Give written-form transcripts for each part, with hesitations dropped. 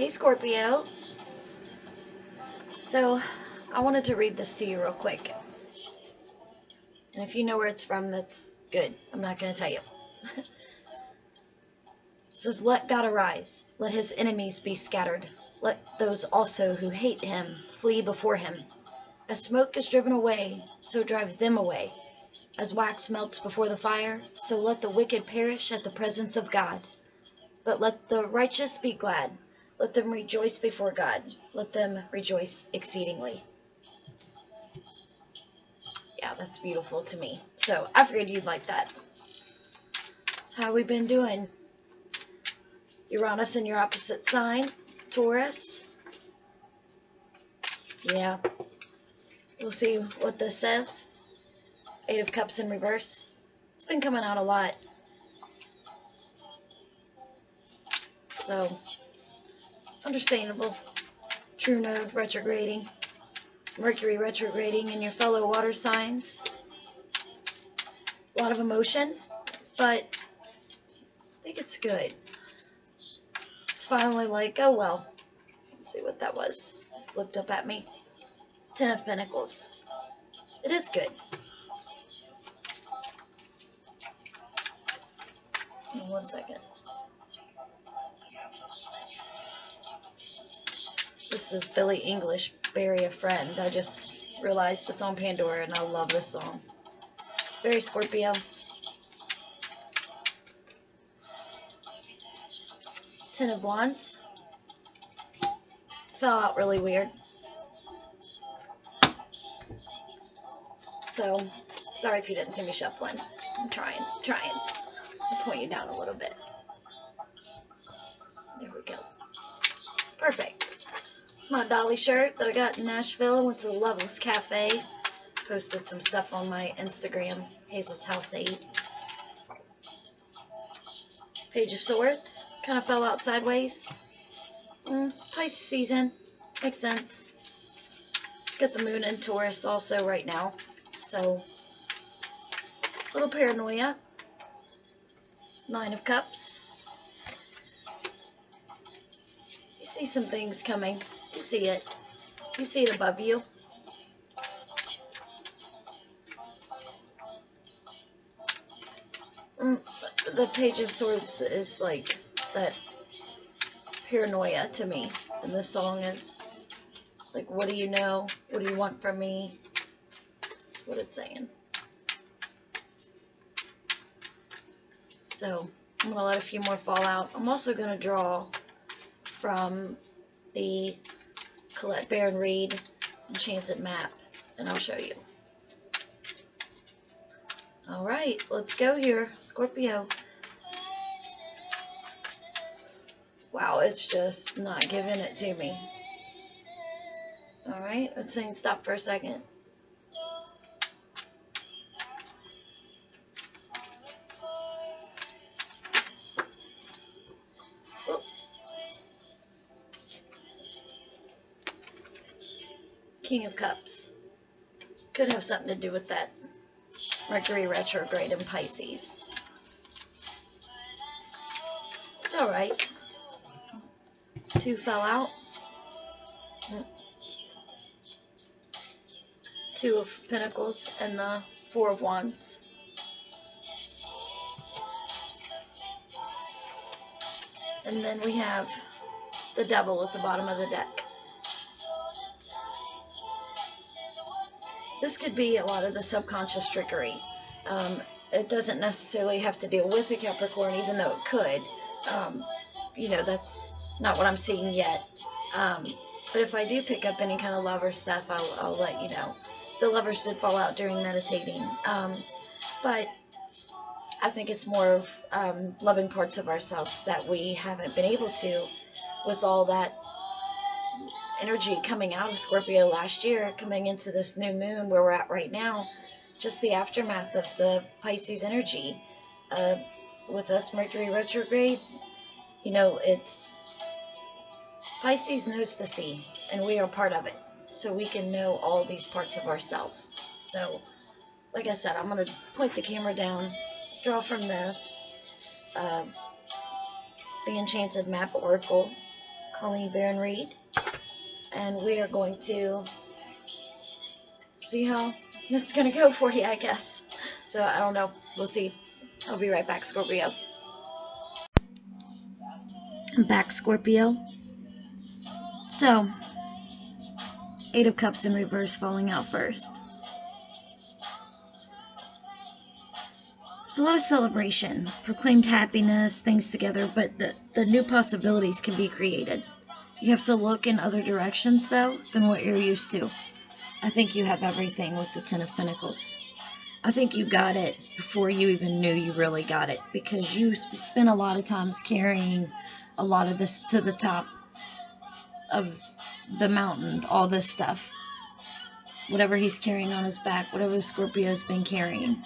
Hey Scorpio. So, I wanted to read this to you real quick. And if you know where it's from, that's good. I'm not going to tell you. It says, "Let God arise. Let his enemies be scattered. Let those also who hate him flee before him. As smoke is driven away, so drive them away. As wax melts before the fire, so let the wicked perish at the presence of God. But let the righteous be glad. Let them rejoice before God. Let them rejoice exceedingly." Yeah, that's beautiful to me. So I figured you'd like that. That's how we've been doing. Uranus in your opposite sign, Taurus. Yeah. We'll see what this says. 8 of Cups in reverse. It's been coming out a lot. So, understandable. True node retrograding. Mercury retrograding in your fellow water signs. A lot of emotion, but I think it's good. It's finally like, oh well. Let's see what that was. Flipped up at me. 10 of Pentacles. It is good. Hold on 1 second. This is Billie English, Bury a Friend. I just realized it's on Pandora and I love this song. Very Scorpio. 10 of Wands. Fell out really weird. So, sorry if you didn't see me shuffling. I'm trying. I'll point you down a little bit. There we go. Perfect. It's my Dolly shirt that I got in Nashville. I went to the Loveless Cafe. Posted some stuff on my Instagram, Hazel's House 8. Page of Swords. Kind of fell out sideways. Pisces season. Makes sense. Got the moon in Taurus also right now. So, a little paranoia. 9 of Cups. You see some things coming. You see it. You see it above you. The Page of Swords is like that paranoia to me. And this song is like, what do you know? What do you want from me? That's what it's saying. So, I'm going to let a few more fall out. I'm also going to draw from the Colette Baron Reid Enchanted Map, and I'll show you. Alright, let's go here, Scorpio. Wow, it's just not giving it to me. Alright, it's saying stop for a second. King of Cups. Could have something to do with that Mercury retrograde in Pisces. It's alright. 2 fell out. 2 of Pentacles and the 4 of Wands. And then we have the Devil at the bottom of the deck. This could be a lot of the subconscious trickery. It doesn't necessarily have to deal with the Capricorn, even though it could. You know, that's not what I'm seeing yet. But if I do pick up any kind of lover stuff, I'll let you know. The lovers did fall out during meditating. But I think it's more of loving parts of ourselves that we haven't been able to with all that energy coming out of Scorpio last year, coming into this new moon where we're at right now. Just the aftermath of the Pisces energy. With us Mercury retrograde, you know, it's Pisces knows the sea, and we are part of it. So we can know all these parts of ourselves. So, like I said, I'm going to point the camera down, draw from this, the Enchanted Map Oracle Colleen Baron Reed, and we are going to see how it's going to go for you, I guess. So I don't know. We'll see. I'll be right back, Scorpio. I'm back, Scorpio. So, Eight of Cups in reverse falling out first. There's a lot of celebration, proclaimed happiness, things together, but the new possibilities can be created. You have to look in other directions, though, than what you're used to. I think you have everything with the Ten of Pentacles. I think you got it before you even knew you really got it, because you spent a lot of times carrying a lot of this to the top of the mountain, all this stuff. Whatever he's carrying on his back, whatever Scorpio's been carrying.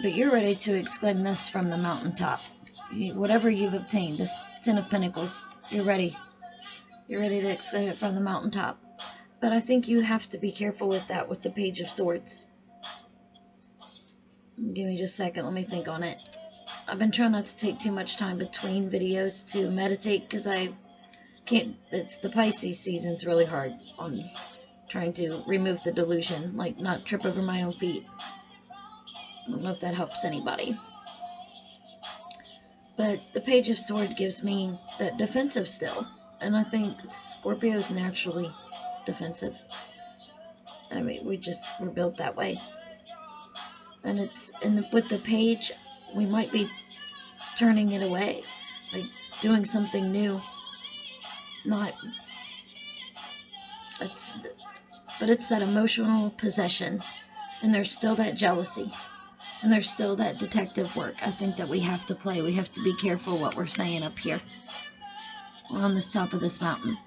But you're ready to exclaim this from the mountaintop. Whatever you've obtained, this Ten of Pentacles, you're ready. You're ready to exclaim it from the mountaintop. But I think you have to be careful with that with the Page of Swords. Give me just a second, let me think on it. I've been trying not to take too much time between videos to meditate because I can't, it's the Pisces season's really hard on trying to remove the delusion, like not trip over my own feet. I don't know if that helps anybody. But the Page of Swords gives me that defensive still. And I think Scorpio's naturally defensive. I mean, we're built that way. And with the Page, we might be turning it away. Like doing something new. But it's that emotional possession. And there's still that jealousy. And there's still that detective work, I think, that we have to play. We have to be careful what we're saying up here. We're on this top of this mountain.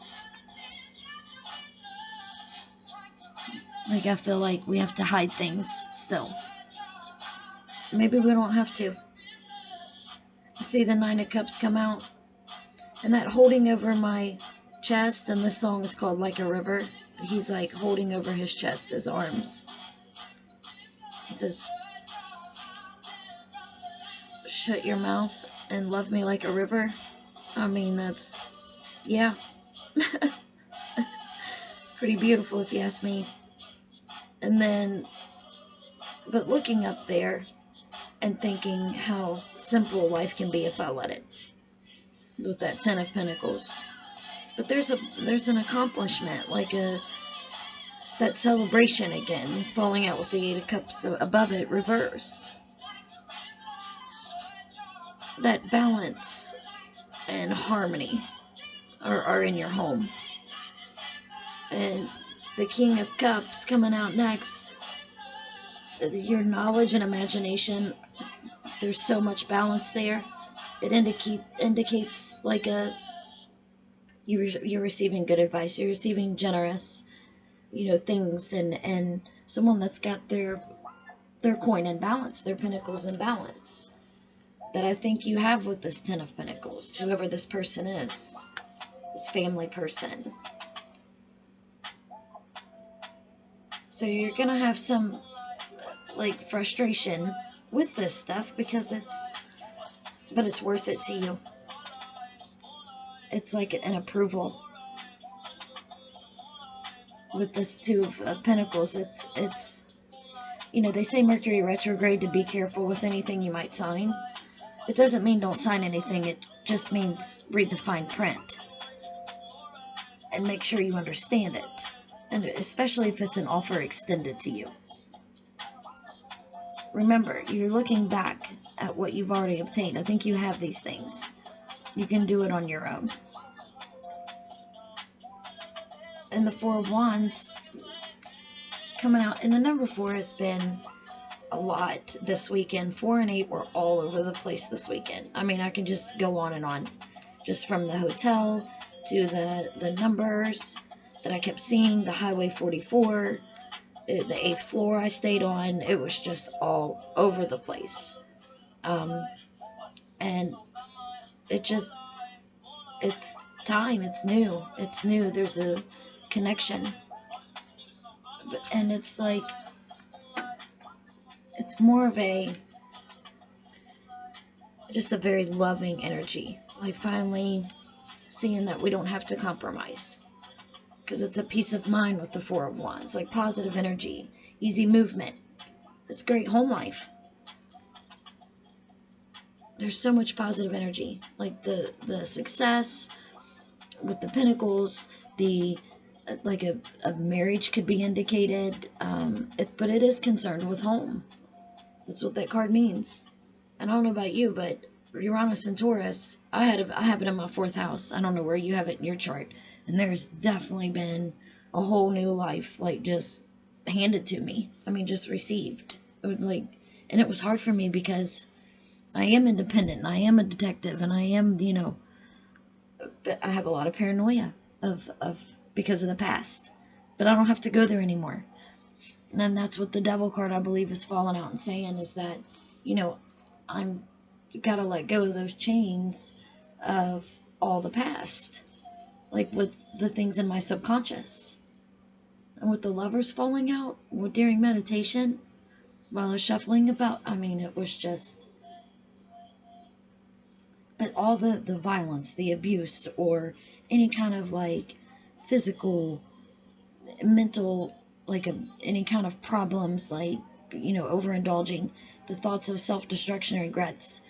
Like, I feel like we have to hide things still. Maybe we don't have to. I see the Nine of Cups come out. And that holding over my chest, and this song is called Like a River. He's like holding over his chest, his arms. It says, shut your mouth and love me like a river. I mean, that's, yeah. Pretty beautiful if you ask me. And then, but looking up there and thinking how simple life can be if I let it. With that Ten of Pentacles. But there's an accomplishment, like that celebration again, falling out with the Eight of Cups above it, reversed. That balance and harmony are in your home. And the King of Cups coming out next. Your knowledge and imagination, there's so much balance there. It indicates like you're receiving good advice. You're receiving generous, things, and someone that's got their coin in balance, their pentacles in balance. That I think you have with this Ten of Pentacles, whoever this person is, this family person. So you're gonna have some like frustration with this stuff because but it's worth it to you. It's like an approval. With this Two of Pentacles, it's they say Mercury retrograde to be careful with anything you might sign. It doesn't mean don't sign anything. It just means read the fine print. And make sure you understand it. And especially if it's an offer extended to you. Remember, you're looking back at what you've already obtained. I think you have these things. You can do it on your own. And the Four of Wands coming out. And the number 4 has been a lot this weekend. 4 and 8 were all over the place this weekend. I mean, I can just go on and on. Just from the hotel to the numbers that I kept seeing, the Highway 44, the 8th floor I stayed on. It was just all over the place. And it's time. It's new. There's a connection. And it's like, it's more of just a very loving energy. Like finally seeing that we don't have to compromise. Because it's a peace of mind with the Four of Wands, like positive energy, easy movement. It's great home life. There's so much positive energy, like the success with the pentacles, the like a marriage could be indicated, but it is concerned with home. That's what that card means. And I don't know about you, but Uranus and Taurus, I have it in my 4th house. I don't know where you have it in your chart. And there's definitely been a whole new life, like, just handed to me. I mean, just received. And it was hard for me because I am independent, and I am a detective, and I am, but I have a lot of paranoia because of the past. But I don't have to go there anymore. And that's what the Devil card, I believe, is falling out and saying, is that, I'm gotta let go of those chains of all the past. Like with the things in my subconscious. And with the Lovers falling out during meditation, while I was shuffling about, I mean, it was just... But all the violence, the abuse, or any kind of, like, physical, mental, like, any kind of problems, like, overindulging, the thoughts of self-destruction, regrets,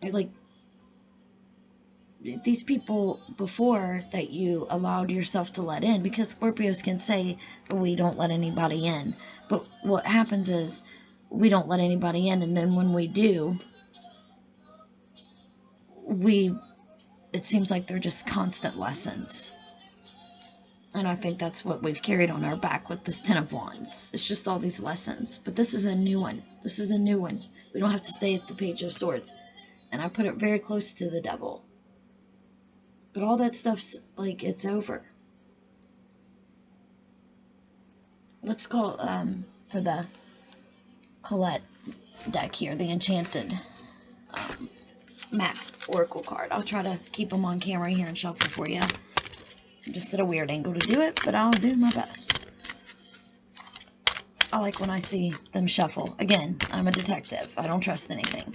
like, these people before that you allowed yourself to let in, because Scorpios can say, we don't let anybody in. But what happens is, we don't let anybody in, and then when we do, it seems like they're just constant lessons. And I think that's what we've carried on our back with this Ten of Wands. It's just all these lessons. But this is a new one. This is a new one. We don't have to stay at the Page of Swords. And I put it very close to the Devil. But all that stuff's, like, it's over. Let's call, for the Colette deck here, the Enchanted Map Oracle card. I'll try to keep them on camera here and shuffle for you. I'm just at a weird angle to do it, but I'll do my best. I like when I see them shuffle. Again, I'm a detective. I don't trust anything.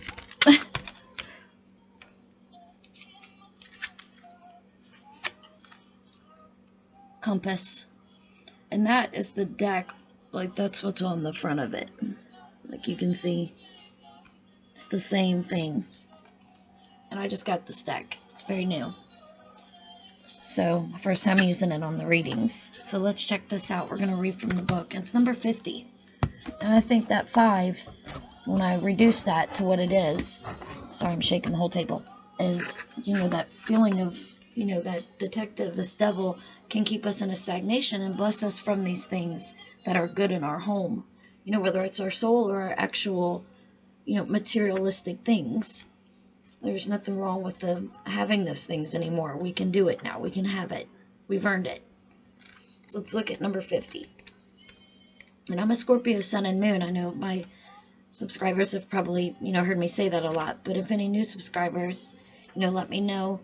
Compass. And that is the deck. Like, that's what's on the front of it. Like, you can see, it's the same thing. And I just got this deck. It's very new. So, first time using it on the readings. So let's check this out. We're going to read from the book. It's number 50. And I think that 5, when I reduce that to what it is, sorry, I'm shaking the whole table, is, that feeling of, that detective, this devil, can keep us in a stagnation and bless us from these things that are good in our home. Whether it's our soul or our actual, materialistic things. There's nothing wrong with having those things anymore. We can do it now. We can have it. We've earned it. So let's look at number 50. And I'm a Scorpio sun and moon. I know my subscribers have probably, heard me say that a lot. But if any new subscribers, let me know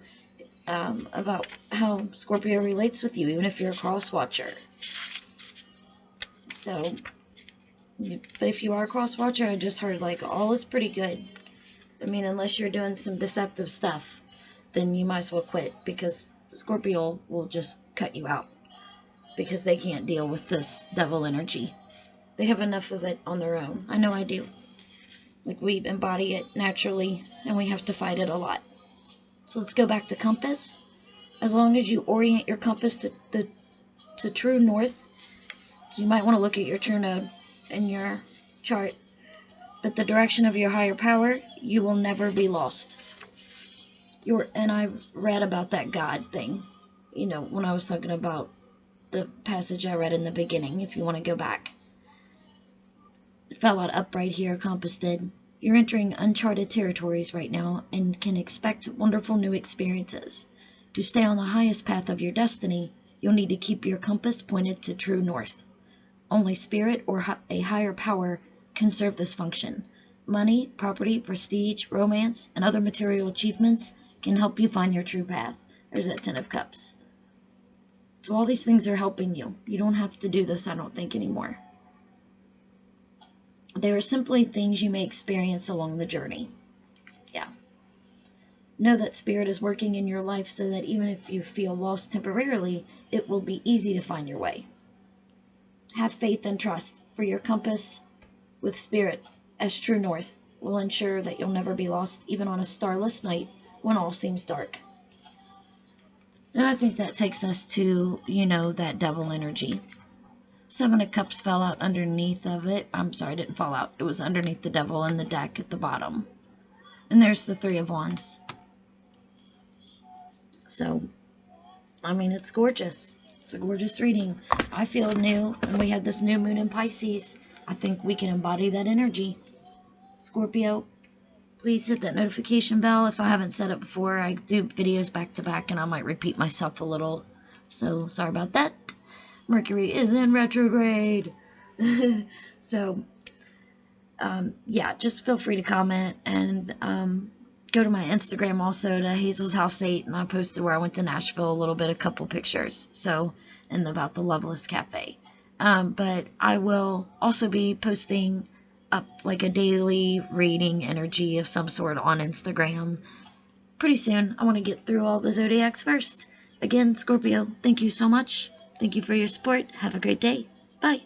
about how Scorpio relates with you, even if you're a cross watcher. So, but if you are a cross watcher, I just heard, like, all is pretty good. I mean, unless you're doing some deceptive stuff, then you might as well quit, because Scorpio will just cut you out, because they can't deal with this devil energy. They have enough of it on their own. I know I do. Like, we embody it naturally, and we have to fight it a lot. So let's go back to compass. As long as you orient your compass to true north, so you might want to look at your true node in your chart. But the direction of your higher power, you will never be lost. And I read about that God thing, when I was talking about the passage I read in the beginning, if you want to go back. It fell out upright here, compass did. You're entering uncharted territories right now and can expect wonderful new experiences. To stay on the highest path of your destiny, you'll need to keep your compass pointed to true north. Only spirit or a higher power can serve this function. Money, property, prestige, romance, and other material achievements can help you find your true path. There's that 10 of Cups. So all these things are helping you. You don't have to do this, I don't think, anymore. They are simply things you may experience along the journey. Yeah. know that Spirit is working in your life so that even if you feel lost temporarily, it will be easy to find your way. Have faith and trust, for your compass with Spirit as true north will ensure that you'll never be lost, even on a starless night when all seems dark. And I think that takes us to, that devil energy. 7 of Cups fell out underneath of it. I'm sorry, it didn't fall out. It was underneath the devil in the deck at the bottom. And there's the 3 of Wands. So, it's gorgeous. It's a gorgeous reading. I feel new, and we had this new moon in Pisces. I think we can embody that energy. Scorpio, please hit that notification bell. If I haven't said it before, I do videos back to back, and I might repeat myself a little. So, sorry about that. Mercury is in retrograde. So, yeah, just feel free to comment, and go to my Instagram also, to Hazel's House 8, and I posted where I went to Nashville a little bit, a couple pictures, so, and about the Loveless Cafe. But I will also be posting up like a daily reading energy of some sort on Instagram pretty soon. I want to get through all the zodiacs first. Again, Scorpio, thank you so much. Thank you for your support. Have a great day. Bye.